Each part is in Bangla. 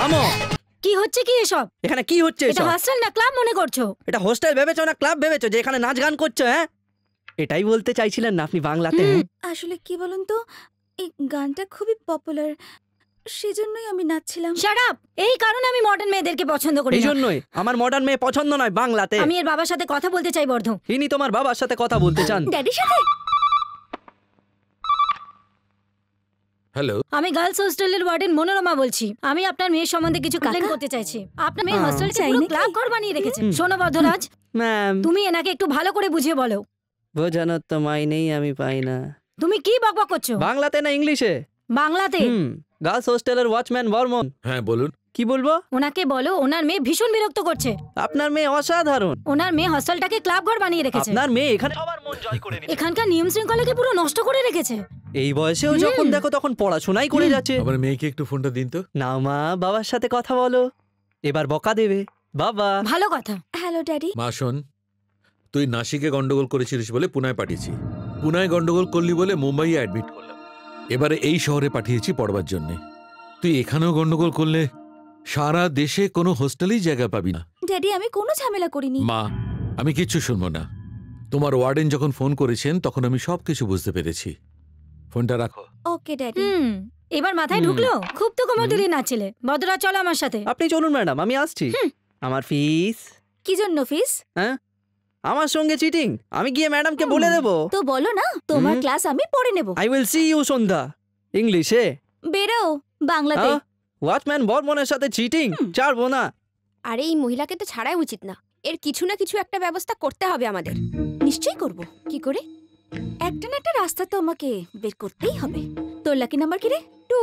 থামো। কি হচ্ছে কি এসব? এখানে কি হচ্ছে এসব? এটা হোস্টেল না ক্লাব মনে করছো? এটা হোস্টেল ভেবেছো না ক্লাব ভেবেছো যে এখানে নাচ গান করছো? হ্যাঁ, এটাই বলতে চাইছিলেন না আপনি বাংলাতে? আসলে কি বলুন তো, এই গানটা খুবই পপুলার, সেজন্যই আমি নাচছিলাম। Shut up! এই কারণে আমি মডার্ন মেয়েদেরকে পছন্দ করি এই না। জন্যই আমার মডার্ন মেয়ে পছন্দ নয় বাংলাতে। আমি এর বাবার সাথে কথা বলতে চাই বর্ধ। ইনি তোমার বাবার সাথে কথা বলতে চান? ড্যাডির সাথে? হ্যালো, আমি গার্লস হোস্টেলের ওয়ার্ডেন মনোরমা বলছি। আমি আপনার মেয়ের সম্বন্ধে কিছু কমপ্লেইন করতে চাইছি। আপনার মেয়ে হোস্টেলকে পুরো ক্লাব ঘর বানিয়ে রেখেছে। শোনো বর্ধরাজ, ম্যাম তুমি এনাকে একটু ভালো করে বুঝিয়ে বলো। বোঝানোর তো মাইনেই আমি পাই না। তুমি কি বকবক করছো? বাংলাতে না ইংলিশে? বাংলাতে। গার্লস হোস্টেলের ওয়াচম্যান বর্মন। হ্যাঁ বলুন। কি বলবো? ওনাকে বলো ওনার মেয়ে ভীষণ বিরক্ত করছে। আপনার মেয়ে অসাধারণ। ওনার মেয়ে হোস্টেলটাকে ক্লাব ঘর বানিয়ে রেখেছে। আপনার মেয়ে এখানে সবার মন জয় করে নিয়েছে। এখানকার নিয়ম শৃঙ্খলাকে পুরো নষ্ট করে রেখেছে। এই বয়সেও যখন দেখো তখন পড়াশোনাই করে যাচ্ছে। আমার মেয়েকে একটু ফোনটা দিন তো। নাও মা, বাবার সাথে কথা বলো। এবার বকা দেবে বাবা। ভালো কথা। Hello daddy. মা শোন, তুই নাসিকে গন্ডগোল করেছিলিস বলে পুনায় পাঠিয়েছি। পুনায় গন্ডগোল করলি বলে মুম্বাইয়ে অ্যাডমিট করলাম। এবারে এই শহরে পাঠিয়েছি পড়বার জন্যে। তুই এখানেও গন্ডগোল করলে সারা দেশে কোনো হোস্টেলেই জায়গা পাবি না। ড্যাডি আমি কোনো ঝামেলা করিনি। মা, আমি কিচ্ছু শুনবো না। তোমার ওয়ার্ডেন যখন ফোন করেছেন তখন আমি সবকিছু বুঝতে পেরেছি। ফোনটা রাখো। ওকে ড্যাডি। এবার মাথায় ঢুকলো? খুব তো কোমর দিলি নাচছিলে। বদরা চলো আমার সাথে। আপনি চলুন ম্যাডাম, আমি আসছি। আমার ফিস? কি জন্য ফিস? হ্যাঁ, আমার সঙ্গে চিটিং। আমি গিয়ে ম্যাডামকে বলে দেবো। তো বলো না, তোমার ক্লাস আমি পড়ে নেব। আই উইল সি ইউ সন্ধ্যা। ইংলিশে বেরো, বাংলাতে। ওয়াচম্যান বর্মনের সাথে চিটিং ছাড়বো না। আরে এই মহিলাকে তো ছাড়াই উচিত না। এর কিছু না কিছু একটা ব্যবস্থা করতে হবে আমাদের। নিশ্চয়ই করব। কি করে? একটা না একটা রাস্তা তো আমাকে বের করতেই হবে। তোর লাকি নাম্বার কি রে? 2।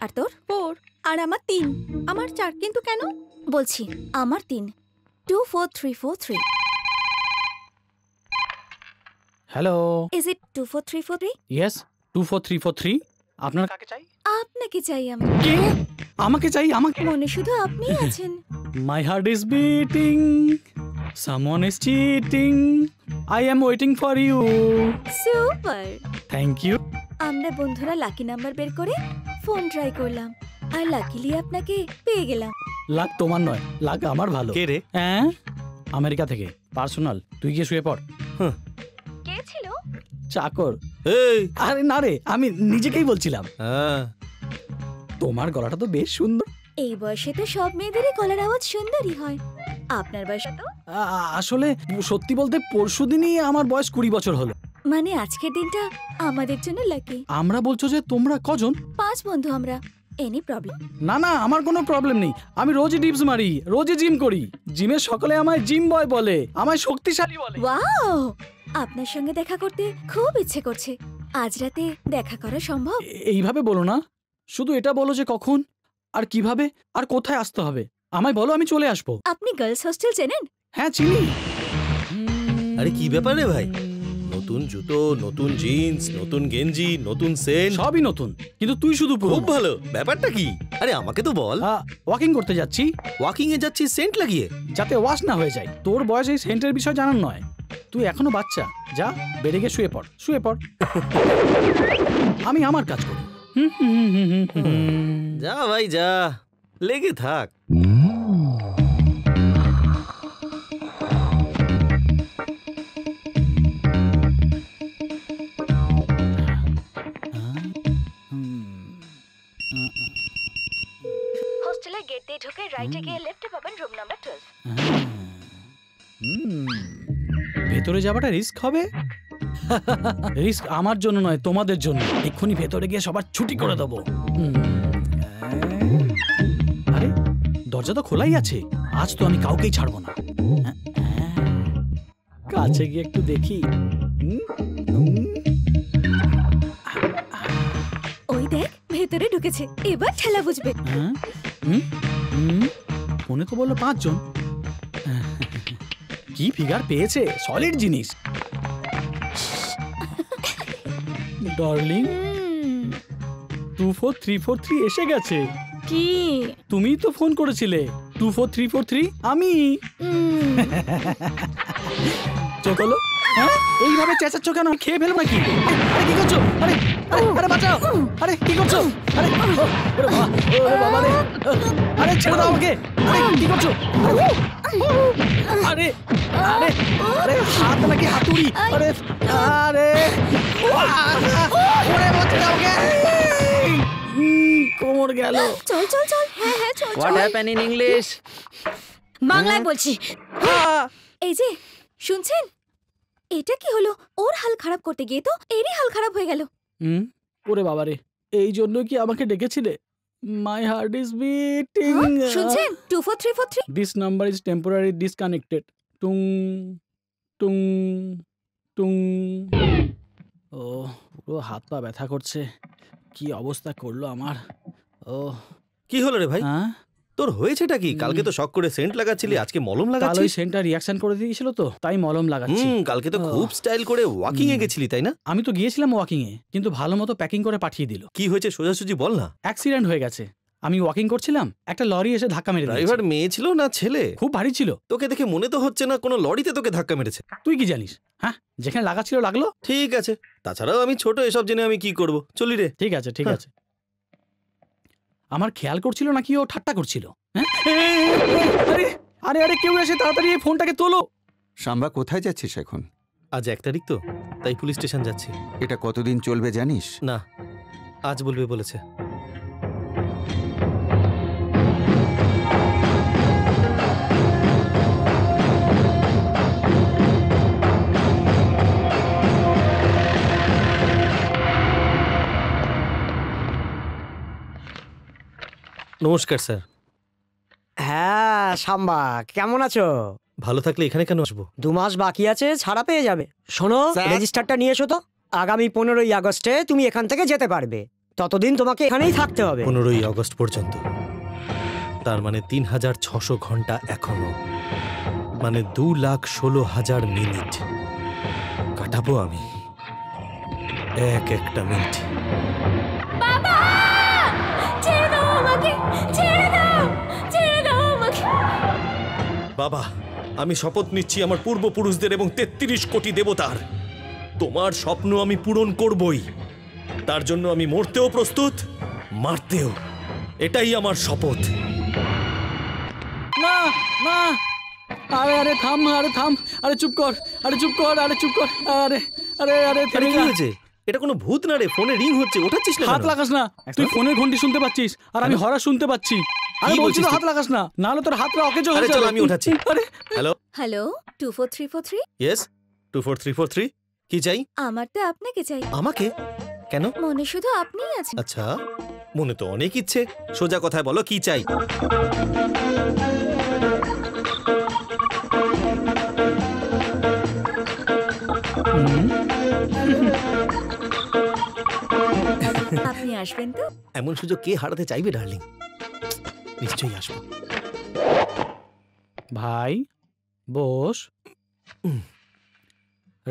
আর তোর? 4। আর আমার 3। আমার 4 কিন্তু কেন? বলছি আমার 3। 2 4 3 4 3। Hello, is it 2 4 3 4 3? ইয়েস 24343। আপনার কাকে চাই? আপনাকে চাই আমি। কে? আমাকে চাই? আমাকে? মনে শুধু আপনিই আছেন। My heart is beating, someone is cheating, I am waiting for you. Super. Thank you. আমরা বন্ধুরা লাকি নাম্বার বের করে ফোন ট্রাই করলাম, আর লাকিলি আপনাকে পেয়ে গেলাম। লাক তোমার নয়, লাক আমার ভালো। কে রে? হ্যাঁ, আমেরিকা থেকে পার্সোনাল। তুই গিয়ে শুয়ে পড়। কে ছিল? চাকর। এই আরে না রে, আমি নিজেকেই বলছিলাম। হ্যাঁ, তোমার গলাটা তো বেশ সুন্দর। এই বয়সে তো সব মেয়েদেরই গলার আওয়াজ সুন্দরই হয়। আপনার বয়স তো? আসলে সত্যি বলতে পরশুদিনই আমার বয়স 20 বছর হলো। মানে আজকের দিনটা আমাদের জন্য লাকি। আমরা বলছো যে তোমরা কজন? 5 বন্ধু আমরা। Any problem? না না, আমার কোনো প্রবলেম নেই। আমি রোজই ডিপস মারি, রোজই জিম করি। জিমের সকলে আমায় জিম বয় বলে, আমায় শক্তিশালী বলে। ওয়াও, আপনার সঙ্গে দেখা করতে খুব ইচ্ছে করছে। আজ রাতে দেখা করা সম্ভব? এইভাবে বলো না, শুধু এটা বলো যে কখন আর কিভাবে আর কোথায় আসতে হবে। আমায় বলো, আমি চলে আসবো। আপনি গার্লস হোস্টেল চেনেন? হ্যাঁ চিনি। আরে কি ব্যাপার রে ভাই? নতুন জুতো, নতুন জিন্স, নতুন গেঞ্জি, নতুন সেন্ট, সবই নতুন, কিন্তু তুই শুধু খুব ভালো। ব্যাপারটা কি? আরে আমাকে তো বল। ওয়াকিং করতে যাচ্ছি। ওয়াকিং এ যাচ্ছি সেন্ট লাগিয়ে? যাতে ওয়াশ না হয়ে যায়। তোর বয়স এই সেন্টের বিষয় জানার নয়। তুই এখনো বাচ্চা। যা বেডে গিয়ে শুয়ে পড়, শুয়ে পড়। আমি আমার কাজ করি। যা ভাই যা, লেগে থাক। হোস্টেলের গেট দিয়ে ঢুকে রাইটে গিয়ে লেফটে পাবেন রুম নাম্বার 12। ভেতরে যাওয়াটা রিস্ক হবে। রিস্ক আমার জন্য নয়, তোমাদের জন্য। এক্ষুনি ভেতরে গিয়ে সবার ছুটি করে দেবো। আরে দরজা তো খোলাই আছে। আজ তো আমি কাউকেই ছাড়বো না। কাছে গিয়ে একটু দেখি। ওই দেখ ভেতরে ঢুকেছে, এবার ঠেলা বুঝবে। মনে তো বললো 5 জন। কি ফিগার পেয়েছে, সলিড জিনিস। ডার্লিং 24343 এসে গেছে। কি? তুমি তো ফোন করেছিলে। 24343 আমি। চোখ হলো। হ্যাঁ, এইভাবে চেঁচাচ্ছ কেন? খেয়ে ফেলবো নাকি? আরে কি করছো? আরে আরে বাঁচাও, আরে কি করছো? আরে ওরে বাবা রে, আরে ছেড়ে দাও আমাকে, আরে কি করছো? আরে আরে আরে হাত নাকি হাতুড়ি? আরে আরে ওরে বাঁচাও আমাকে, কোমর গেল। চল চল চল, হ্যাঁ হ্যাঁ চল হোয়াট চল। Happen in English? বাংলায় বলছি। এই যে শুনছেন, এটা কি হলো? ওর হাল খারাপ করতে গিয়ে তো এরই হাল খারাপ হয়ে গেল। ওরে বাবা রে, এই জন্য কি আমাকে ডেকেছিলে? My heart is beating. শুনছেন 24343? This number is temporary disconnected. টুং টুং টুং। ও পুরো হাত পা ব্যথা করছে, কি অবস্থা করলো আমার। ও কি হলো রে ভাই? হ্যাঁ, তোর হয়েছেটা কি? কালকে তো শখ করে সেন্ট লাগাচ্ছিলি, আজকে মলম কাল ওই লাগাচ্ছিস। সেন্টার রিয়াকশন করে দিয়েছিল তো, তাই মলম লাগাচ্ছি। কালকে তো খুব স্টাইল করে ওয়াকিং এ গেছিলি তাই না? আমি তো গিয়েছিলাম ওয়াকিং এ, কিন্তু ভালো মতো প্যাকিং করে পাঠিয়ে দিল। কি হয়েছে সোজাসুজি বল না। অ্যাক্সিডেন্ট হয়ে গেছে। আমি ওয়াকিং করছিলাম, একটা লরি এসে ধাক্কা মেরে দিয়েছে। ড্রাইভার মেয়ে ছিল না ছেলে? খুব ভারী ছিল। তোকে দেখে মনে তো হচ্ছে না কোনো লরিতে তোকে ধাক্কা মেরেছে। তুই কি জানিস? হ্যাঁ, যেখানে লাগাচ্ছিল লাগলো। ঠিক আছে, তাছাড়াও আমি ছোট, এসব জেনে আমি কি করব। চলি রে। ঠিক আছে ঠিক আছে। আমার খেয়াল করছিল নাকি ও ঠাট্টা করছিল? হ্যাঁ, আরে আরে আরে কেউ এসে তাড়াতাড়ি এই ফোনটাকে তোলো। সাম্বা, কোথায় যাচ্ছিস এখন? আজ 1 তারিখ তো, তাই পুলিশ স্টেশন যাচ্ছি। এটা কতদিন চলবে জানিস? না, আজ বলবে বলেছে। নমস্কার স্যার। হ্যাঁ সাম্বা, কেমন আছো? ভালো থাকলে এখানে কেন আসবো? 2 মাস বাকি আছে, ছাড়া পেয়ে যাবে। শোনো, রেজিস্টারটা নিয়ে এসো তো। আগামী 15ই আগস্টে তুমি এখান থেকে যেতে পারবে। ততদিন তোমাকে এখানেই থাকতে হবে। 15ই আগস্ট পর্যন্ত? তার মানে 3600 ঘন্টা এখনো, মানে 2,16,000 মিনিট কাটাবো আমি, এক একটা মিনিট। বাবা ছেড়ে দাও আমাকে, ছেড়ে দাও, ছেড়ে দাও আমাকে। বাবা, আমি শপথ নিচ্ছি আমার পূর্বপুরুষদের এবং 33 কোটি দেবতার, তোমার স্বপ্ন আমি পূরণ করবই। তার জন্য আমি মরতেও প্রস্তুত, মারতেও। এটাই আমার শপথ। না না, আরে আরে থাম, আরে থাম, আরে চুপ কর, আরে চুপ কর, আরে চুপ কর, আরে আরে আরে আরে কি হয়েছে? এটা কোনো ভূত না রে, ফোনে রিং হচ্ছে, ওঠাচ্ছিস না হাত কেন? লাগাস না। তুই ফোনের ঘন্টি শুনতে পাচ্ছিস আর আমি হরা শুনতে পাচ্ছি। আরে বলছি তো হাত লাগাস না, নাহলে তোর হাতটা অকেজো হয়ে আরে যাবে। চল আমি উঠাচ্ছি। আরে হ্যালো হ্যালো 24343? ইয়েস 24343। কি চাই? আমার তো আপনাকে চাই। আমাকে? কেন? মনে শুধু আপনিই আছেন। আচ্ছা, মনে তো অনেক ইচ্ছে, সোজা কথায় বলো কি চাই? আপনি আসবেন তো? এমন সুযোগ কে হারাতে চাইবে ডার্লিং? নিশ্চয়ই আসবো। ভাই বস।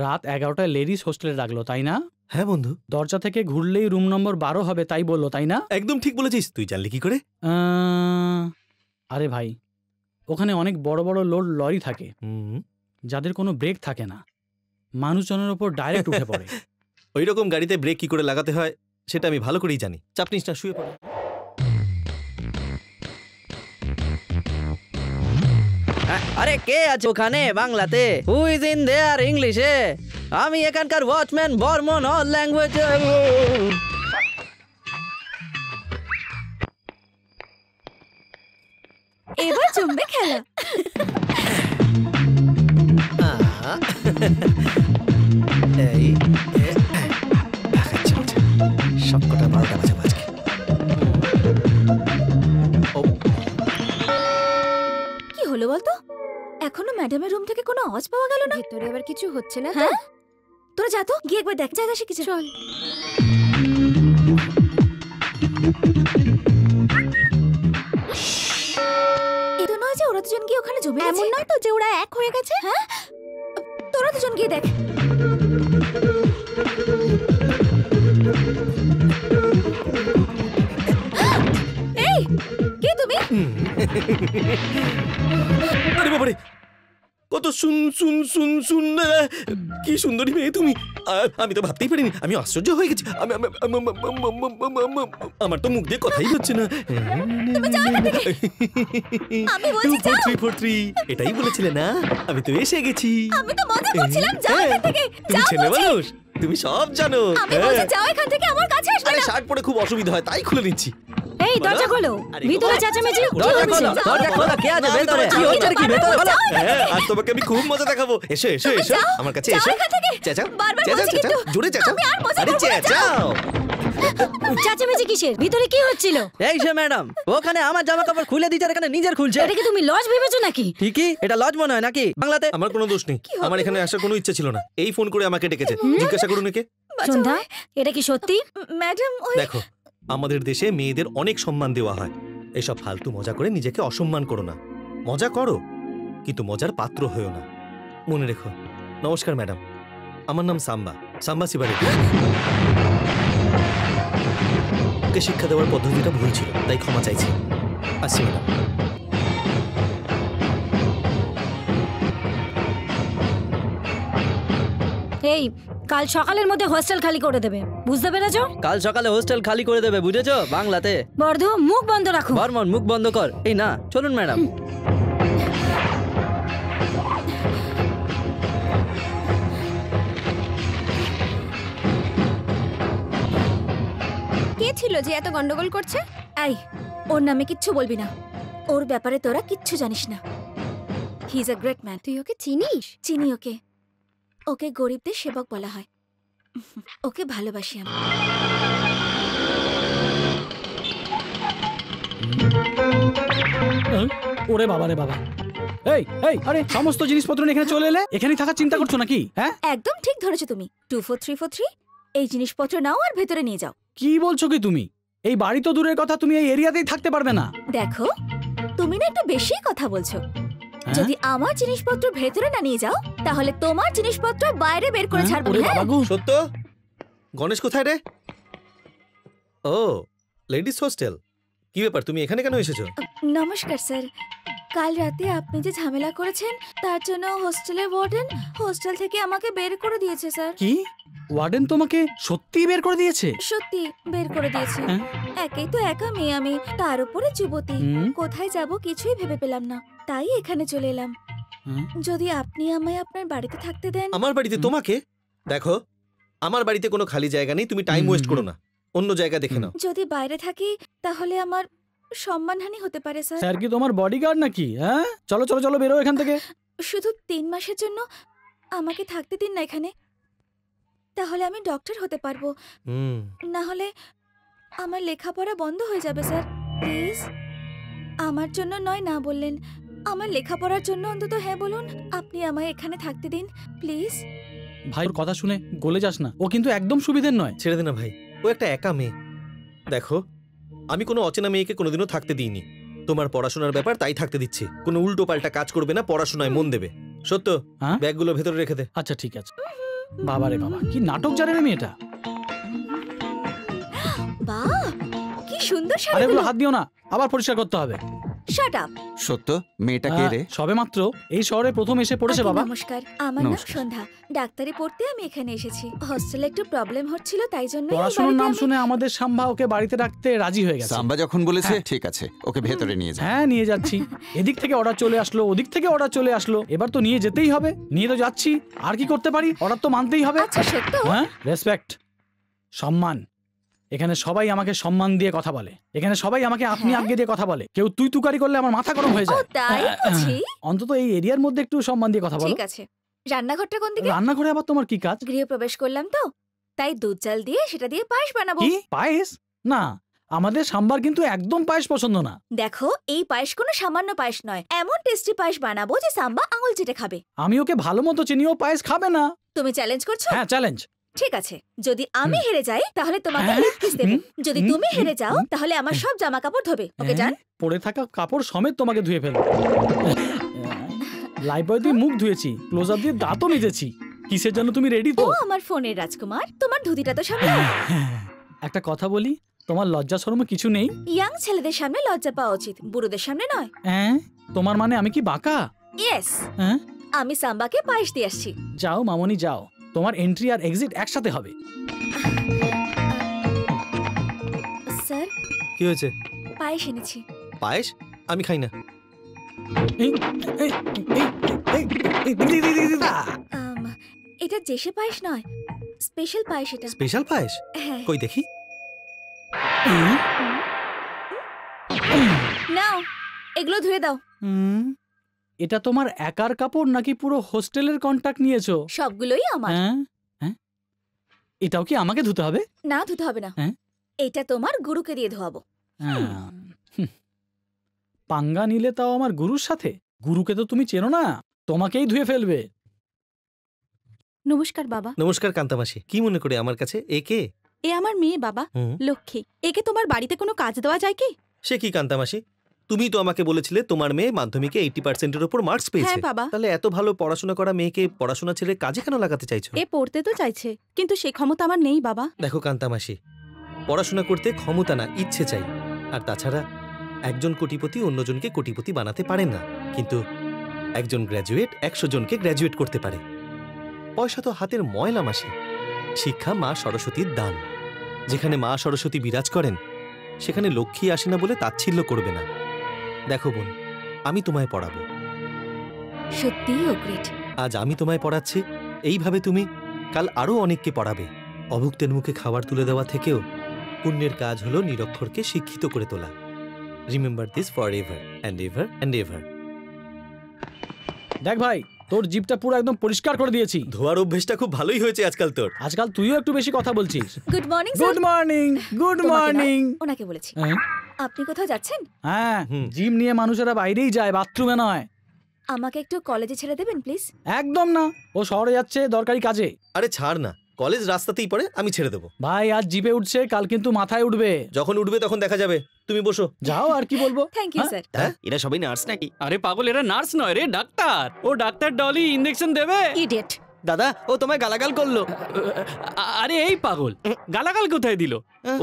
রাত 11টায় লেডিস হোস্টেলে ডাকলো, তাই না? হ্যাঁ বন্ধু। দরজা থেকে ঘুরলেই রুম নম্বর 12 হবে, তাই বললো, তাই না? একদম ঠিক বলেছিস। তুই জানলি কি করে? আরে ভাই, ওখানে অনেক বড় বড় লোড লরি থাকে, যাদের কোনো ব্রেক থাকে না, মানুষজনের ওপর ডাইরেক্ট উঠে পড়ে। ওই রকম গাড়িতে ব্রেক কি করে লাগাতে হয় সেটা আমি ভালো করেই জানি। চাপ নিস না, শুয়ে পড়ো। আরে কে আছে ওখানে বাংলাতে? হু ইজ ইন দেয়ার ইংলিশে? আমি এখানকার ওয়াচম্যান বর্মন, অল ল্যাঙ্গুয়েজ। এবার জমবে খেলা। এই সব কটা 12টা বাজে বাজকে। কি হলো বলতো? এখনো ম্যাডামের রুম থেকে কোনো আওয়াজ পাওয়া গেল না। ভেতরে আবার কিছু হচ্ছে না তো? হ্যাঁ, তোরা যা তো, গিয়ে একবার দেখ, জায়গা শিখেছে। চল। এ তো নয় যে ওরা দুজন গিয়ে ওখানে জমে গেছে। এমন নয় তো যে ওরা এক হয়ে গেছে। হ্যাঁ, তোরা দুজন গিয়ে দেখ। এই, কে তুমি? আরে বাবারে, কত শুন শুন শুন শুন কি সুন্দরী মেয়ে তুমি। আমি তো ভাবতেই পারিনি, আমি আশ্চর্য হয়ে গেছি। আমার তো মুখ দিয়ে কথাই হচ্ছে না। আমি বলছি যাও। 4-3-4-3 এটাই বলেছিলে না? আমি তো এসে গেছি। আমি তো মজা করছিলাম, যাও এখান থেকে। তুমি ছেলে মানুষ, তুমি সব জানো। আমি বলছি যাও এখান থেকে, আমার কাছে আসবে আরে না। শার্ট পরে খুব অসুবিধা হয়, তাই খুলে নিচ্ছি। এই দরজা খোলো, ভিতরে চেঁচামেচি কি দরজা হচ্ছে? খোলো, দরজা খোলো, কে আছে ভেতরে? কি হচ্ছে কি ভেতরে খোলো? আর তোমাকে আমি খুব মজা দেখাবো। এসো এসো এসো আমার কাছে এসো। চেঁচাও বারবার চেঁচাও বলছি চেঁচাও, কিন্তু। জোরে চেঁচাও। আমি আর মজা আরে করবো না, চেঁচাও। চেঁচামেচি কিসের? ভিতরে কি হচ্ছিল? এই সে ম্যাডাম, ওখানে আমার জামা কাপড় খুলে দিচ্ছে, আর এখানে নিজের খুলছে। এটা কি তুমি লজ ভেবেছো নাকি? ঠিকই, এটা লজ মনে হয় নাকি বাংলাতে? আমার কোনো দোষ নেই, আমার এখানে আসার কোনো ইচ্ছা ছিল না। এই ফোন করে আমাকে ডেকেছে, জিজ্ঞাসা করুন একে। সন্ধ্যা, এটা কি সত্যি? ম্যাডাম ওই দেখো, আমাদের দেশে মেয়েদের অনেক সম্মান দেওয়া হয়। এসব ফালতু মজা করে নিজেকে অসম্মান করো না। মজা করো, কিন্তু মজার পাত্র হয়েও না, মনে রেখো। নমস্কার ম্যাডাম, আমার নাম সাম্বা, সাম্বা শিবারে। ওকে শিক্ষা দেওয়ার পদ্ধতিটা ভুল ছিল, তাই ক্ষমা চাইছি। আসছি ম্যাডাম। এই কাল সকালের মধ্যে হোস্টেল খালি করে দেবে, বুঝতে পেরেছো? কাল সকালে হোস্টেল খালি করে দেবে, বুঝেছো বাংলাতে? বর্ধ, মুখ বন্ধ রাখো। বর্মন, মুখ বন্ধ কর। এই না, চলুন ম্যাডাম। কে ছিল যে এত গন্ডগোল করছে? এই, ওর নামে কিচ্ছু বলবি না। ওর ব্যাপারে তোরা কিচ্ছু জানিস না। He is a great man. তুই ওকে চিনিস? চিনি ওকে। ওকে গরিবদের সেবক বলা হয়। ওকে ভালোবাসি আমি। ওরে বাবা রে বাবা। এই এই, আরে সমস্ত জিনিসপত্র নিয়ে এখানে চলে এলে, এখানেই থাকার চিন্তা করছো নাকি? হ্যাঁ, একদম ঠিক ধরেছো তুমি। 24343 এই জিনিসপত্র নাও আর ভেতরে নিয়ে যাও। কি বলছো কি তুমি? এই বাড়ি তো দূরের কথা, তুমি এই এরিয়াতেই থাকতে পারবে না। দেখো, তুমি না একটু বেশি কথা বলছো। হ্যাঁ? যদি আমার জিনিসপত্র ভেতরে না নিয়ে যাও, তাহলে তোমার জিনিসপত্র বাইরে বের করে হ্যাঁ? ছাড়বো। ওরে হ্যাঁ? বাবা গো। সত্য, গণেশ কোথায় রে? ও, লেডিস হোস্টেল। কি ব্যাপার, তুমি এখানে কেন এসেছো? নমস্কার স্যার। কাল রাতে আপনি যে ঝামেলা করেছেন, তার জন্য হোস্টেলের ওয়ার্ডেন হোস্টেল থেকে আমাকে বের করে দিয়েছে স্যার। কি, ওয়ার্ডেন তোমাকে সত্যিই বের করে দিয়েছে? সত্যি বের করে দিয়েছে। হ্যাঁ? একেই তো একা মেয়ে আমি, তার উপরে যুবতী। হুম। কোথায় যাব কিছুই ভেবে পেলাম না, তাই এখানে চলে এলাম। হুম। যদি আপনি আমায় আপনার বাড়িতে থাকতে দেন। আমার বাড়িতে তোমাকে? দেখো, আমার বাড়িতে কোনো খালি জায়গা নেই, তুমি টাইম ওয়েস্ট করো না, অন্য জায়গা দেখে নাও। যদি বাইরে থাকি তাহলে আমার সম্মানহানি হতে পারে স্যার। স্যার কি তোমার বডিগার্ড নাকি? হ্যাঁ, চলো চলো চলো, বেরো এখান থেকে। শুধু 3 মাসের জন্য আমাকে থাকতে দিন না এখানে, তাহলে আমি ডক্টর হতে পারবো। না হলে আমার লেখাপড়া বন্ধ হয়ে যাবে স্যার। প্লিজ, আমার জন্য নয় না বললেন, আমার লেখাপড়ার জন্য অন্তত হ্যাঁ বলুন। আপনি আমায় এখানে থাকতে দিন প্লিজ। ভাই, ওর কথা শুনে গলে যাস না, ও কিন্তু একদম সুবিধের নয়। ছেড়ে দে না ভাই, ও একটা একা মেয়ে। দেখো, আমি কোনো অচেনা মেয়েকে কোনোদিনও থাকতে দিইনি। তোমার পড়াশোনার ব্যাপার, তাই থাকতে দিচ্ছি। কোনো উল্টো পাল্টা কাজ করবে না, পড়াশোনায় মন দেবে। সত্য, হ্যাঁ? ব্যাগগুলো ভেতরে রেখে দে। আচ্ছা ঠিক আছে। বাবা রে বাবা, কি নাটক জানে না মেয়েটা। বাহ, কি সুন্দর আরে শাড়িগুলো। এগুলো হাত দিও না, আবার পরিষ্কার করতে হবে। Shut up. সত্য, মেয়েটা কে রে? সবে মাত্র এই শহরে প্রথম এসে পড়েছে বাবা। নমস্কার, আমার নাম নমস্কার। সন্ধ্যা। ডাক্তারি পড়তে আমি এখানে এসেছি। হস্টেলে একটু প্রবলেম হচ্ছিল, তাই জন্য পড়াশোনার নাম শুনে আমাদের সাম্বা ওকে বাড়িতে রাখতে রাজি হয়ে গেছে। সাম্বা যখন বলেছে ঠিক আছে, ওকে ভেতরে নিয়ে যা। হ্যাঁ, নিয়ে যাচ্ছি। এদিক থেকে অর্ডার চলে আসলো, ওদিক থেকে অর্ডার চলে আসলো, এবার তো নিয়ে যেতেই হবে। নিয়ে তো যাচ্ছি, আর কি করতে পারি, অর্ডার তো মানতেই হবে। আচ্ছা সত্য। হ্যাঁ, রেসপেক্ট, সম্মান। এখানে সবাই আমাকে সম্মান দিয়ে কথা বলে, এখানে সবাই আমাকে আপনি হ্যাঁ? আজ্ঞে দিয়ে কথা বলে। কেউ তুই তুকারি করলে আমার মাথা গরম হয়ে ও যায়। তাই বুঝি। অন্তত এই এরিয়ার মধ্যে একটু সম্মান দিয়ে কথা বলো। ঠিক আছে। রান্নাঘরটা কোন দিকে? রান্নাঘরে আবার তোমার কি কাজ? গৃহপ্রবেশ করলাম তো, তাই দুধ চাল দিয়ে সেটা দিয়ে পায়েস বানাবো। কি পায়েস? না, আমাদের সাম্বার কিন্তু একদম পায়েস পছন্দ না। দেখো, এই পায়েস কোনো সামান্য পায়েস নয়, এমন টেস্টি পায়েস বানাবো যে সাম্বা আঙুল চেটে খাবে। আমি ওকে ভালো মতো চিনি, ও পায়েস খাবে না। তুমি চ্যালেঞ্জ করছো? হ্যাঁ, চ্যালেঞ্জ। ঠিক আছে, যদি আমি হেরে যাই তাহলে তোমাকে হ্যাঁ? লেগ পিস দেবো। যদি হুম? তুমি হেরে যাও তাহলে আমার সব জামা কাপড় ধোবে। ওকে যান। পড়ে থাকা কাপড় সমেত তোমাকে ধুয়ে ফেলবো। লাইফবয় দিয়ে মুখ ধুয়েছি, ক্লোজার দিয়ে দাঁতও মেজেছি। কিসের জন্য তুমি রেডি তো? ও আমার ফোনের রাজকুমার, তোমার ধুতিটা তো সামনে। একটা কথা বলি, তোমার লজ্জা শরম কিছু নেই? ইয়াং ছেলেদের সামনে লজ্জা পাওয়া উচিত, বুড়োদের সামনে নয়। হ্যাঁ, তোমার মানে আমি কি বাঁকা? ইয়েস। হ্যাঁ, আমি সাম্বাকে পায়েস দিয়ে আসছি। যাও মামনি যাও, তোমার এন্ট্রি আর এক্সিট একসাথে হবে। স্যার কি হয়েছে? পায়েস এনেছি। পায়েস? আমি খাই না। এটা জেসে পায়েস নয়, স্পেশাল পায়েস এটা। স্পেশাল পায়েস? হ্যাঁ। কই দেখি। নাও এগুলো ধুয়ে দাও। এটা তোমার একার কাপড় নাকি পুরো হোস্টেলের কন্টাক্ট নিয়েছো? সবগুলোই আমার। হ্যাঁ, এটাও কি আমাকে ধুতে হবে? না ধুতে হবে না, এটা তোমার গুরুকে দিয়ে ধোয়াবো। পাঙ্গা নিলে তাও আমার গুরুর সাথে? গুরুকে তো তুমি চেনো না, তোমাকেই ধুয়ে ফেলবে। নমস্কার বাবা। নমস্কার কান্তামাসি। কি মনে করে আমার কাছে? এ কে? এ আমার মেয়ে বাবা, লক্ষ্মী। একে তোমার বাড়িতে কোনো কাজ দেওয়া যায় কি? সে কি কান্তামাসি, তুমি তো আমাকে বলেছিলে তোমার মেয়ে মাধ্যমিকে 80%-এর উপর মার্কস পেয়েছে। হ্যাঁ বাবা। তাহলে এত ভালো পড়াশোনা করা মেয়েকে পড়াশোনা ছেড়ে কাজে কেন লাগাতে চাইছো? এ পড়তে তো চাইছে, কিন্তু সে ক্ষমতা আমার নেই বাবা। দেখো কান্তামাসি, পড়াশোনা করতে ক্ষমতা না, ইচ্ছে চাই। আর তাছাড়া একজন কোটিপতি অন্যজনকে কোটিপতি বানাতে পারে না, কিন্তু একজন গ্র্যাজুয়েট 100 জনকে গ্র্যাজুয়েট করতে পারে। পয়সা তো হাতের ময়লা মাসি। শিক্ষা মা সরস্বতীর দান। যেখানে মা সরস্বতী বিরাজ করেন সেখানে লক্ষ্মী আসে না বলে তাচ্ছিল্য করবে না। দেখো বোন, আমি তোমায় পড়াবো। সত্যিই ও গ্রেট। আজ আমি তোমায় পড়াচ্ছি, এইভাবে তুমি কাল আরো অনেককে পড়াবে। অভুক্তের মুখে খাবার তুলে দেওয়া থেকেও পুণ্যের কাজ হলো নিরক্ষরকে শিক্ষিত করে তোলা। Remember this for ever and ever and ever. দেখ ভাই, তোর জিভটা পুরো একদম পরিষ্কার করে দিয়েছি। ধোয়ার অভ্যেসটা খুব ভালোই হয়েছে আজকাল তোর। আজকাল তুইও একটু বেশি কথা বলছিস। Good morning. Good morning. Good morning. ওনাকে বলেছি। আপনি কোথাও যাচ্ছেন? হ্যাঁ, জিম নিয়ে মানুষেরা বাইরেই যায়, বাথরুমে নয়। আমাকে একটু কলেজে ছেড়ে দেবেন প্লিজ? একদম না, ও শহরে যাচ্ছে দরকারি কাজে। আরে ছাড় না, কলেজ রাস্তাতেই পড়ে, আমি ছেড়ে দেবো। ভাই আজ জিপে উঠছে, কাল কিন্তু মাথায় উঠবে। যখন উঠবে তখন দেখা যাবে, তুমি বসো। যাও, আর কি বলবো। Thank you sir. এরা সবাই নার্স নাকি? আরে পাগল, এরা নার্স নয় রে, ডাক্তার। ও ডাক্তার ডলি ইনজেকশন দেবে। ইডিয়েট। দাদা, ও তোমায় গালাগাল করলো। আরে এই পাগল, গালাগাল কোথায় দিল?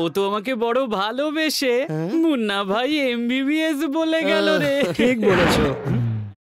ও তো আমাকে বড় ভালোবেসে মুন্না ভাই MBBS বলে গেল রে। ঠিক বলেছো।